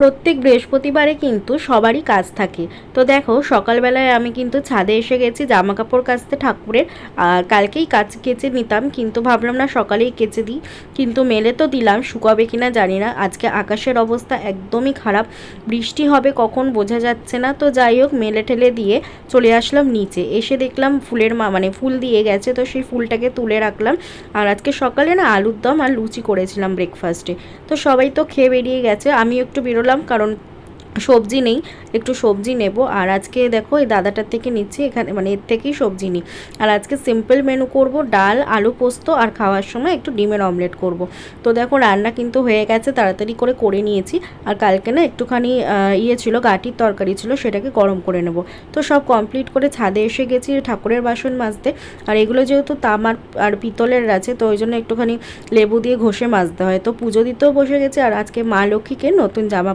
প্রত্যেক বৃহস্পতিবারে কিন্তু সবারই কাজ থাকে। তো দেখো সকালবেলায় আমি কিন্তু ছাদে এসে গেছি জামা কাপড় কাচতে ঠাকুরের। আর কালকেই কেচে নিতাম, কিন্তু ভাবলাম না সকালেই কেচে দিই। কিন্তু মেলে তো দিলাম, শুকাবে কিনা জানি না। আজকে আকাশের অবস্থা একদমই খারাপ, বৃষ্টি হবে কখন বোঝা যাচ্ছে না। তো যাই হোক, মেলে ঠেলে দিয়ে চলে আসলাম নিচে। এসে দেখলাম ফুলের মানে ফুল দিয়ে গেছে, তো সেই ফুলটাকে তুলে রাখলাম। আর আজকে সকালে না আলুর দম আর লুচি করেছিলাম ব্রেকফাস্টে। তো সবাই তো খেয়ে বেরিয়ে গেছে, আমিও একটু বেরোলাম, কারণ সবজি নেই, একটু সবজি নেব। আর আজকে দেখো এই দাদাটার থেকে নিচ্ছি, এখানে মানে এর থেকেই সবজি নিই। আর আজকে সিম্পল মেনু করব, ডাল আলু পোস্ত, আর খাওয়ার সময় একটু ডিমের অমলেট করব। তো দেখো রান্না কিন্তু হয়ে গেছে, তাড়াতাড়ি করে নিয়েছি। আর কালকে না একটুখানি ছিল, গাঁটির তরকারি ছিল, সেটাকে গরম করে নেব। তো সব কমপ্লিট করে ছাদে এসে গেছি ঠাকুরের বাসন মাজতে। আর এগুলো যেহেতু তামার আর পিতলের আছে, তো ওই জন্য একটুখানি লেবু দিয়ে ঘষে মাজতে হয়। তো পুজো দিতেও বসে গেছে। আর আজকে মা লক্ষ্মীকে নতুন জামা